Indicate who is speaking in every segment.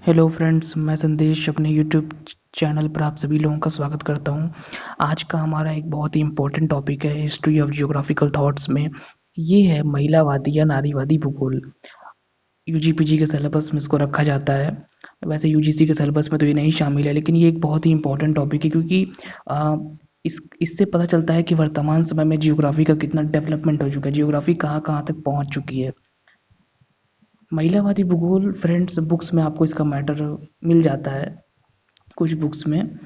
Speaker 1: Hello friends, मैं संदेश अपने यूट्यूब चैनल पर आप सभी लोगों का स्वागत करता हूं। आज का हमारा एक बहुत ही इम्पोर्टेंट टॉपिक है हिस्ट्री ऑफ जियोग्राफिकल थॉट्स में। ये है महिलावादी या नारीवादी भूगोल। यूजीपीजी के सिलेबस में इसको रखा जाता है। वैसे यूजीसी के सिलेबस में तो ये नहीं शामिल है, लेकिन ये एक बहुत ही इम्पोर्टेंट टॉपिक है क्योंकि आ, इससे पता चलता है कि वर्तमान समय में जियोग्राफी का कितना डेवलपमेंट हो चुका है, जियोग्राफी कहाँ कहाँ तक पहुँच चुकी है। महिलावादी भूगोल फ्रेंड्स बुक्स में आपको इसका मैटर मिल जाता है कुछ बुक्स में,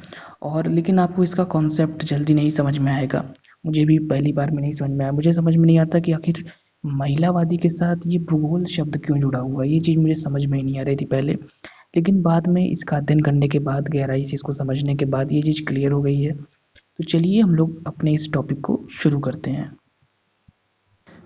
Speaker 1: और लेकिन आपको इसका कॉन्सेप्ट जल्दी नहीं समझ में आएगा। मुझे भी पहली बार में नहीं समझ में आया। मुझे समझ में नहीं आता कि आखिर महिलावादी के साथ ये भूगोल शब्द क्यों जुड़ा हुआ है। ये चीज़ मुझे समझ में ही नहीं आ रही थी पहले, लेकिन बाद में इसका अध्ययन करने के बाद, गहराई से इसको समझने के बाद ये चीज़ क्लियर हो गई है। तो चलिए हम लोग अपने इस टॉपिक को शुरू करते हैं।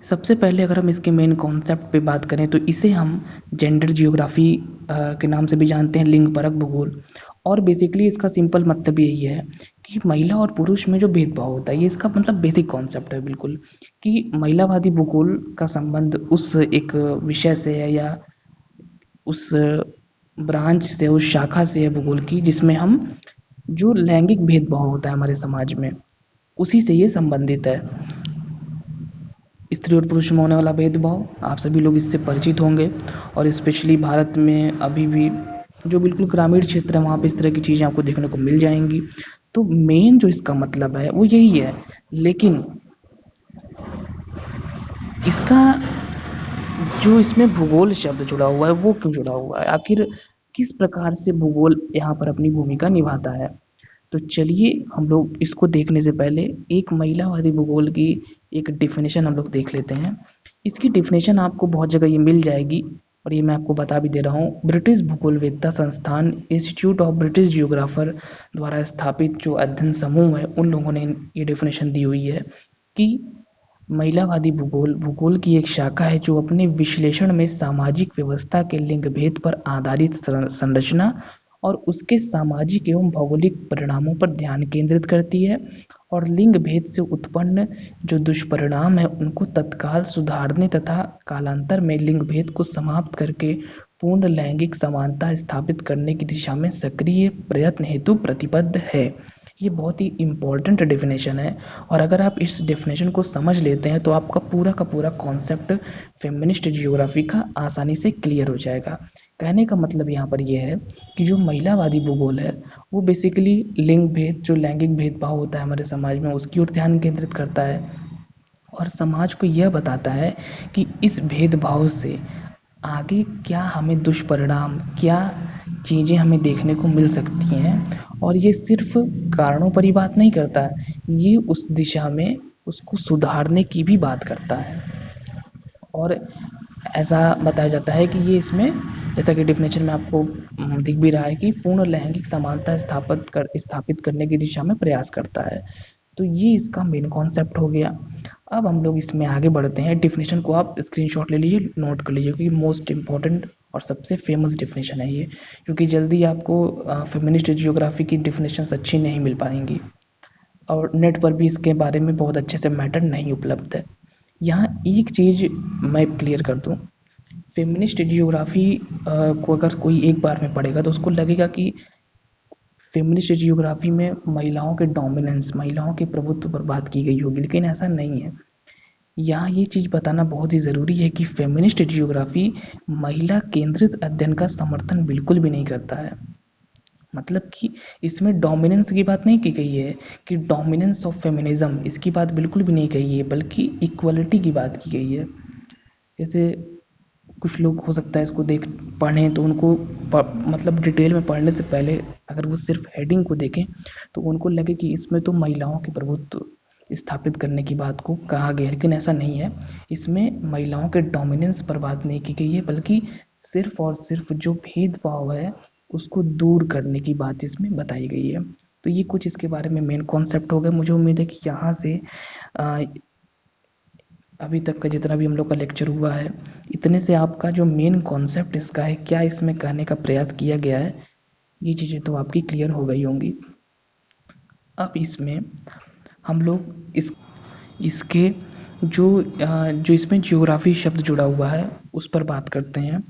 Speaker 1: सबसे पहले अगर हम इसके मेन कॉन्सेप्ट पे बात करें तो इसे हम जेंडर जियोग्राफी के नाम से भी जानते हैं, लिंग परक भूगोल। और बेसिकली इसका सिंपल मतलब यही है कि महिला और पुरुष में जो भेदभाव होता है, ये इसका मतलब बेसिक कॉन्सेप्ट है बिल्कुल, कि महिलावादी भूगोल का संबंध उस एक विषय से है या उस ब्रांच से, उस शाखा से है भूगोल की, जिसमें हम जो लैंगिक भेदभाव होता है हमारे समाज में, उसी से ये संबंधित है। स्त्री और पुरुष में होने वाला भेदभाव आप सभी लोग इससे परिचित होंगे, और स्पेशली भारत में अभी भी जो बिल्कुल ग्रामीण क्षेत्र है वहाँ पे इस तरह की चीज़ें आपको देखने को मिल जाएंगी। तो मेन जो इसका मतलब है वो यही है, लेकिन इसका जो इसमें भूगोल शब्द जुड़ा हुआ है वो क्यों जुड़ा हुआ है, आखिर किस प्रकार से भूगोल यहाँ पर अपनी भूमिका निभाता है। तो चलिए हम लोग इसको देखने से पहले एक महिलावादी भूगोल की एक डेफिनेशन हम लोग देख लेते हैं। इसकी डेफिनेशन आपको बहुत जगह ये मिल जाएगी, और ये मैं आपको बता भी दे रहा हूँ। ब्रिटिश भूगोलवेत्ता संस्थान इंस्टीट्यूट ऑफ ब्रिटिश जियोग्राफर द्वारा स्थापित जो अध्ययन समूह है, उन लोगों ने ये डेफिनेशन दी हुई है कि महिलावादी भूगोल भूगोल की एक शाखा है जो अपने विश्लेषण में सामाजिक व्यवस्था के लिंग भेद पर आधारित संरचना और उसके सामाजिक एवं भौगोलिक परिणामों पर ध्यान केंद्रित करती है, और लिंग भेद से उत्पन्न जो दुष्परिणाम है उनको तत्काल सुधारने तथा कालांतर में लिंग भेद को समाप्त करके पूर्ण लैंगिक समानता स्थापित करने की दिशा में सक्रिय प्रयत्न हेतु प्रतिबद्ध है। ये बहुत ही इम्पोर्टेंट डेफिनेशन है, और अगर आप इस डेफिनेशन को समझ लेते हैं तो आपका पूरा का पूरा कॉन्सेप्ट फेमिनिस्ट जियोग्राफी का आसानी से क्लियर हो जाएगा। कहने का मतलब यहाँ पर यह है कि जो महिलावादी भूगोल है वो बेसिकली लिंग भेद, जो लैंगिक भेदभाव होता है हमारे समाज में, उसकी ओर ध्यान केंद्रित करता है, और समाज को यह बताता है कि इस भेदभाव से आगे क्या हमें दुष्परिणाम, क्या चीज़ें हमें देखने को मिल सकती हैं। और ये सिर्फ कारणों पर ही बात नहीं करता, ये उस दिशा में उसको सुधारने की भी बात करता है। और ऐसा बताया जाता है कि ये इसमें, जैसा कि डेफिनेशन में आपको दिख भी रहा है, कि पूर्ण लैंगिक समानता स्थापित करने की दिशा में प्रयास करता है। तो ये इसका मेन कॉन्सेप्ट हो गया। अब हम लोग इसमें आगे बढ़ते हैं। डेफिनेशन को आप स्क्रीनशॉट ले लीजिए, नोट कर लीजिए, क्योंकि मोस्ट इंपॉर्टेंट और सबसे फेमस डेफिनेशन है ये, क्योंकि जल्दी आपको फेमिनिस्ट जियोग्राफी की डेफिनेशंस अच्छी नहीं मिल पाएंगी, और नेट पर भी इसके बारे में बहुत अच्छे से मैटर नहीं उपलब्ध है। यहाँ एक चीज़ मैं क्लियर कर दूँ, फेमिनिस्ट जियोग्राफी को अगर कोई एक बार में पढ़ेगा तो उसको लगेगा कि फेमिनिस्ट जियोग्राफी में महिलाओं के डोमिनेंस, महिलाओं के प्रभुत्व पर बात की गई होगी, लेकिन ऐसा नहीं है। यहाँ ये चीज़ बताना बहुत ही ज़रूरी है कि फेमिनिस्ट जियोग्राफी महिला केंद्रित अध्ययन का समर्थन बिल्कुल भी नहीं करता है। मतलब कि इसमें डोमिनेंस की बात नहीं की गई है, कि डोमिनेंस ऑफ फेमिनिज्म, इसकी बात बिल्कुल भी नहीं कही है, बल्कि इक्वलिटी की बात की गई है। जैसे कुछ लोग हो सकता है इसको देख पढ़ें तो उनको मतलब डिटेल में पढ़ने से पहले अगर वो सिर्फ हेडिंग को देखें तो उनको लगे कि इसमें तो महिलाओं के प्रभुत्व स्थापित करने की बात को कहा गया है, लेकिन ऐसा नहीं है। इसमें महिलाओं के डोमिनेंस पर बात नहीं की गई है, बल्कि सिर्फ और सिर्फ जो भेदभाव है उसको दूर करने की बात इसमें बताई गई है। तो ये कुछ इसके बारे में मेन कॉन्सेप्ट हो गए। मुझे उम्मीद है कि यहाँ से अभी तक का जितना भी हम लोग का लेक्चर हुआ है, इतने से आपका जो मेन कॉन्सेप्ट इसका है, क्या इसमें कहने का प्रयास किया गया है, ये चीज़ें तो आपकी क्लियर हो गई होंगी। अब इसमें हम लोग इसके जो इसमें जियोग्राफी शब्द जुड़ा हुआ है उस पर बात करते हैं।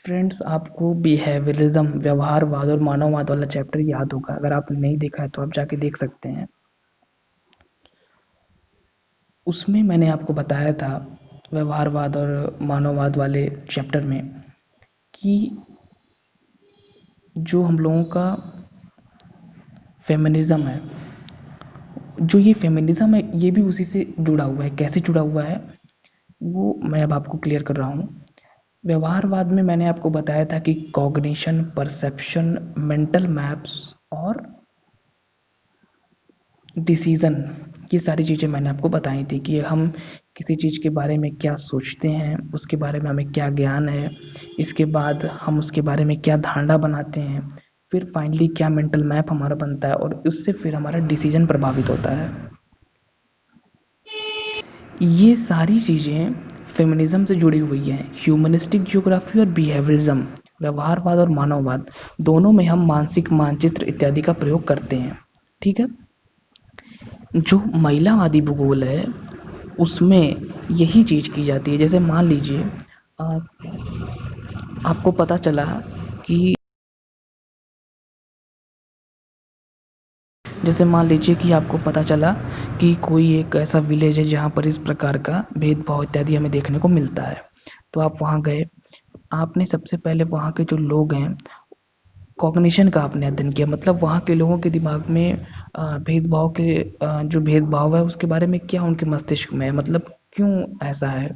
Speaker 1: फ्रेंड्स, आपको बिहेवियरिज्म, व्यवहारवाद और मानववाद वाला चैप्टर याद होगा। अगर आपने नहीं देखा है तो आप जाके देख सकते हैं। उसमें मैंने आपको बताया था व्यवहारवाद और मानववाद वाले चैप्टर में कि जो हम लोगों का फेमिनिज्म है, जो ये फेमिनिज्म है, ये भी उसी से जुड़ा हुआ है। कैसे जुड़ा हुआ है वो मैं अब आपको क्लियर कर रहा हूँ। व्यवहारवाद में मैंने आपको बताया था कि कॉग्निशन, परसेप्शन, मेंटल मैप्स और डिसीज़न, ये सारी चीज़ें मैंने आपको बताई थी कि हम किसी चीज़ के बारे में क्या सोचते हैं, उसके बारे में हमें क्या ज्ञान है, इसके बाद हम उसके बारे में क्या धारणा बनाते हैं, फिर फाइनली क्या मेंटल मैप हमारा बनता है और उससे फिर हमारा डिसीजन प्रभावित होता है। ये सारी चीज़ें फेमिनिज्म से जुड़ी हुई हैं। ह्यूमनिस्टिक ज्योग्राफी और बिहेवियरिज्म, व्यवहारवाद और मानववाद, दोनों में हम मानसिक मानचित्र इत्यादि का प्रयोग करते हैं। ठीक है। जो महिलावादी भूगोल है उसमें यही चीज़ की जाती है। जैसे मान लीजिए आपको पता चला कि जैसे मान लीजिए कि आपको पता चला कि कोई एक ऐसा विलेज है जहाँ पर इस प्रकार का भेदभाव इत्यादि हमें देखने को मिलता है। तो आप वहाँ गए, आपने सबसे पहले वहाँ के जो लोग हैं कॉग्निशन का आपने अध्ययन किया, मतलब वहाँ के लोगों के दिमाग में भेदभाव के जो भेदभाव है उसके बारे में क्या उनके मस्तिष्क में है, मतलब क्यों ऐसा है।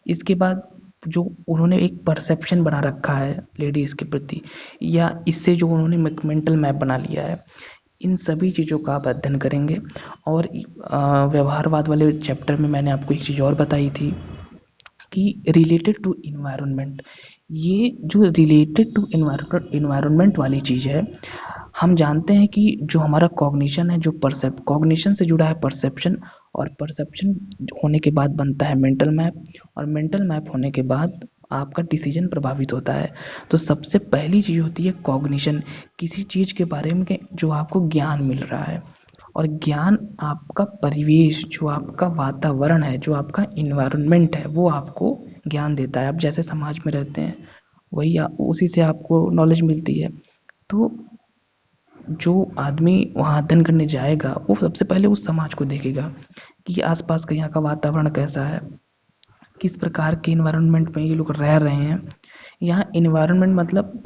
Speaker 1: इसके बाद जो उन्होंने एक परसेप्शन बना रखा है लेडीज़ के प्रति, या इससे जो उन्होंने मेंटल मैप बना लिया है, इन सभी चीज़ों का आप अध्ययन करेंगे। और व्यवहारवाद वाले चैप्टर में मैंने आपको एक चीज़ और बताई थी कि रिलेटेड टू इन्वायरमेंट, ये जो रिलेटेड टू इन्वायरमेंट वाली चीज़ है, हम जानते हैं कि जो हमारा कॉग्निशन है, जो कॉग्निशन से जुड़ा है परसेप्शन, और परसेप्शन होने के बाद बनता है मेंटल मैप, और मेंटल मैप होने के बाद आपका डिसीजन प्रभावित होता है। तो सबसे पहली चीज़ होती है कॉग्निशन, किसी चीज़ के बारे में जो आपको ज्ञान मिल रहा है। और ज्ञान आपका परिवेश, जो आपका वातावरण है, जो आपका इन्वायरमेंट है, वो आपको ज्ञान देता है। आप जैसे समाज में रहते हैं वही उसी से आपको नॉलेज मिलती है। तो जो आदमी वहाँ अध्ययन करने जाएगा वो सबसे पहले उस समाज को देखेगा कि आसपास का यहाँ का वातावरण कैसा है, किस प्रकार के इन्वायरमेंट में ये लोग रह रहे हैं। यहाँ इन्वायरमेंट मतलब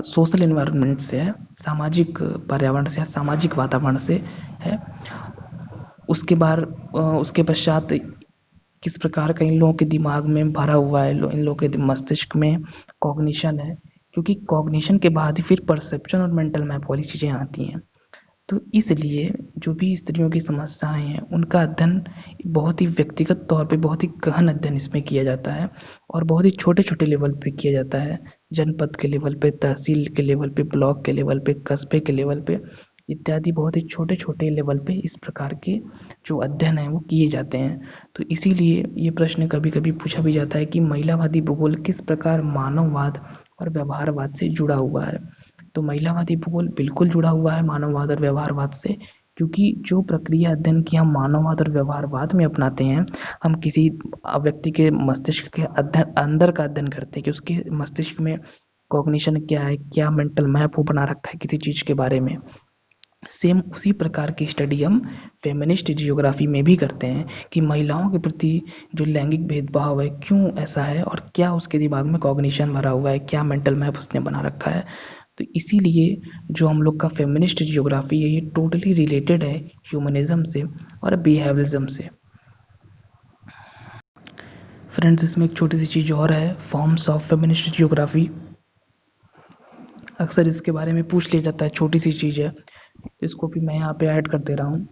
Speaker 1: सोशल इन्वायरमेंट से है, सामाजिक पर्यावरण से, सामाजिक वातावरण से है। उसके पश्चात किस प्रकार का इन लोगों के दिमाग में भरा हुआ है, इन लोगों के मस्तिष्क में कॉग्निशन है, क्योंकि कॉग्निशन के बाद ही फिर परसेप्शन और मेंटल मैप वाली चीज़ें आती हैं। तो इसलिए जो भी स्त्रियों की समस्याएं हैं उनका अध्ययन बहुत ही व्यक्तिगत तौर पे, बहुत ही गहन अध्ययन इसमें किया जाता है और बहुत ही छोटे छोटे लेवल पे किया जाता है। जनपद के लेवल पे, तहसील के लेवल पे, ब्लॉक के लेवल पे, कस्बे के लेवल पे इत्यादि बहुत ही छोटे छोटे लेवल पे इस प्रकार के जो अध्ययन हैं वो किए जाते हैं। तो इसीलिए ये प्रश्न कभी कभी पूछा भी जाता है कि महिलावादी भूगोल किस प्रकार मानववाद और व्यवहारवाद से जुड़ा हुआ है। तो महिलावादी भूगोल बिल्कुल जुड़ा हुआ है मानववाद और व्यवहारवाद से, क्योंकि जो प्रक्रिया अध्ययन की हम मानववाद और व्यवहारवाद में अपनाते हैं, हम किसी व्यक्ति के मस्तिष्क के अंदर का अध्ययन करते हैं कि उसके मस्तिष्क में कॉग्निशन क्या है, क्या मेंटल मैप वो बना रखा है किसी चीज़ के बारे में। सेम उसी प्रकार की स्टडी हम फेमिनिस्ट जियोग्राफी में भी करते हैं कि महिलाओं के प्रति जो लैंगिक भेदभाव है क्यों ऐसा है, और क्या उसके दिमाग में कॉग्निशन भरा हुआ है, क्या मेंटल मैप उसने बना रखा है। तो इसीलिए जो हम लोग का फेमिनिस्ट जियोग्राफी है ये टोटली रिलेटेड है ह्यूमनिज्म से और बिहेवियरिज्म से। फ्रेंड्स, इसमें एक छोटी सी चीज़ और है, फॉर्म्स ऑफ फेमिनिस्ट जियोग्राफी। अक्सर इसके बारे में पूछ लिया जाता है, छोटी सी चीज़ है, इसको भी मैं यहाँ पे ऐड कर दे रहा हूँ।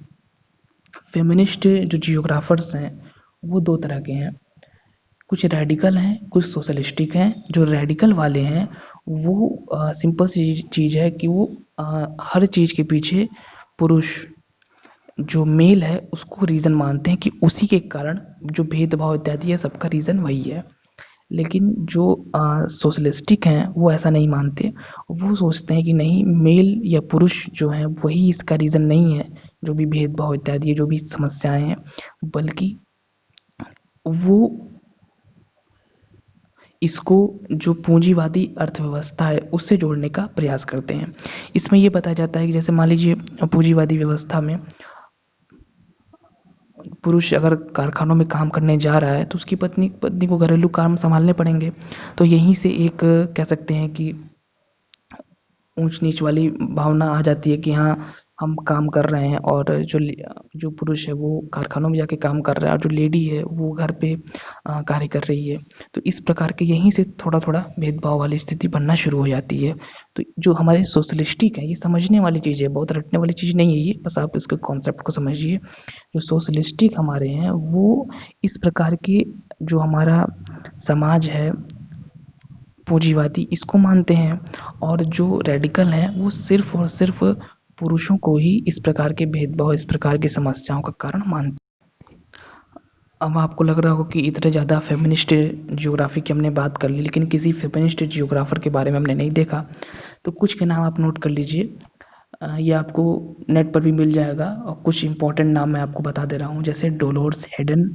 Speaker 1: फेमिनिस्ट जो जियोग्राफर्स हैं वो दो तरह के हैं, कुछ रेडिकल हैं, कुछ सोशलिस्टिक हैं। जो रेडिकल वाले हैं वो सिंपल सी चीज़ है कि वो हर चीज़ के पीछे पुरुष जो मेल है उसको रीज़न मानते हैं कि उसी के कारण जो भेदभाव इत्यादि है सबका रीज़न वही है। लेकिन जो सोशलिस्टिक हैं वो ऐसा नहीं मानते, वो सोचते हैं कि नहीं, मेल या पुरुष जो हैं वही इसका रीज़न नहीं है, जो भी भेदभाव इत्यादि जो भी समस्याएं हैं, बल्कि वो इसको जो पूंजीवादी अर्थव्यवस्था है उससे जोड़ने का प्रयास करते हैं। इसमें ये बताया जाता है कि जैसे मान लीजिए पूंजीवादी व्यवस्था में पुरुष अगर कारखानों में काम करने जा रहा है तो उसकी पत्नी को घरेलू काम संभालने पड़ेंगे। तो यहीं से एक कह सकते हैं कि ऊंच नीच वाली भावना आ जाती है कि हाँ, हम काम कर रहे हैं और जो पुरुष है वो कारखानों में जाके काम कर रहा है और जो लेडी है वो घर पे कार्य कर रही है। तो इस प्रकार के यहीं से थोड़ा थोड़ा भेदभाव वाली स्थिति बनना शुरू हो जाती है। तो जो हमारे सोशलिस्टिक है ये समझने वाली चीज़ है, बहुत रटने वाली चीज़ नहीं है ये, बस आप इसके कॉन्सेप्ट को समझिए। जो सोशलिस्टिक हमारे हैं वो इस प्रकार के जो हमारा समाज है पूंजीवादी इसको मानते हैं, और जो रेडिकल हैं वो सिर्फ और सिर्फ पुरुषों को ही इस प्रकार के भेदभाव, इस प्रकार की समस्याओं का कारण मानते हैं। अब आपको लग रहा होगा कि इतने ज़्यादा फेमिनिस्ट जियोग्राफी की हमने बात कर ली, लेकिन किसी फेमिनिस्ट जियोग्राफर के बारे में हमने नहीं देखा। तो कुछ के नाम आप नोट कर लीजिए, ये आपको नेट पर भी मिल जाएगा, और कुछ इंपॉर्टेंट नाम मैं आपको बता दे रहा हूँ, जैसे Dolores Hayden,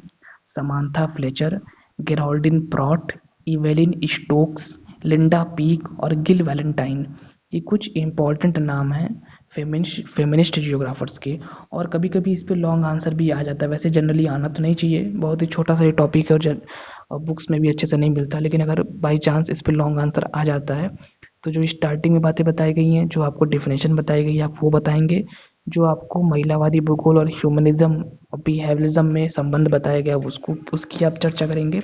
Speaker 1: Samantha Fletcher, Geraldine Pratt, Evelyn Stokes, Linda Peake और गिल वैलेंटाइन। ये कुछ इंपॉर्टेंट नाम हैं फेमिनिस्ट जियोग्राफर्स के। और कभी कभी इस पे लॉन्ग आंसर भी आ जाता है, वैसे जनरली आना तो नहीं चाहिए, बहुत ही छोटा सा ये टॉपिक है और बुक्स में भी अच्छे से नहीं मिलता, लेकिन अगर बाई चांस इस पे लॉन्ग आंसर आ जाता है तो जो स्टार्टिंग में बातें बताई गई हैं, जो आपको डेफिनेशन बताई गई है, आप वो बताएंगे। जो आपको महिलावादी भूगोल और ह्यूमनिज्म और बिहेवियरिज्म में संबंध बताया गया उसको उसकी आप चर्चा करेंगे।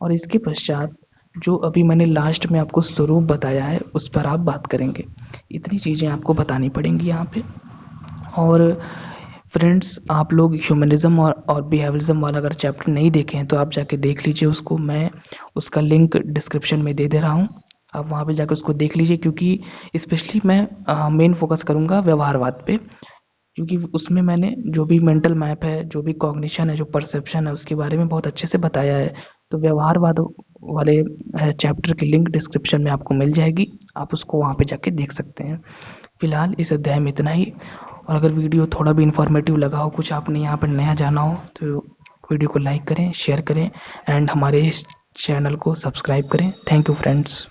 Speaker 1: और इसके पश्चात जो अभी मैंने लास्ट में आपको स्वरूप बताया है उस पर आप बात करेंगे। इतनी चीज़ें आपको बतानी पड़ेंगी यहाँ पे। और फ्रेंड्स, आप लोग ह्यूमनिज्म और बिहेवियरिज्म वाला अगर चैप्टर नहीं देखे हैं तो आप जाके देख लीजिए उसको, मैं उसका लिंक डिस्क्रिप्शन में दे रहा हूँ, आप वहाँ पे जाकर उसको देख लीजिए। क्योंकि स्पेशली मैं मेन फोकस करूँगा व्यवहारवाद पे, क्योंकि उसमें मैंने जो भी मेंटल मैप है, जो भी कॉग्निशन है, जो परसेप्शन है, उसके बारे में बहुत अच्छे से बताया है। तो व्यवहारवाद वाले चैप्टर की लिंक डिस्क्रिप्शन में आपको मिल जाएगी, आप उसको वहाँ पे जाके देख सकते हैं। फिलहाल इस अध्याय में इतना ही। और अगर वीडियो थोड़ा भी इंफॉर्मेटिव लगा हो, कुछ आपने यहाँ पर नया जाना हो, तो वीडियो को लाइक करें, शेयर करें एंड हमारे इस चैनल को सब्सक्राइब करें। Thank you friends.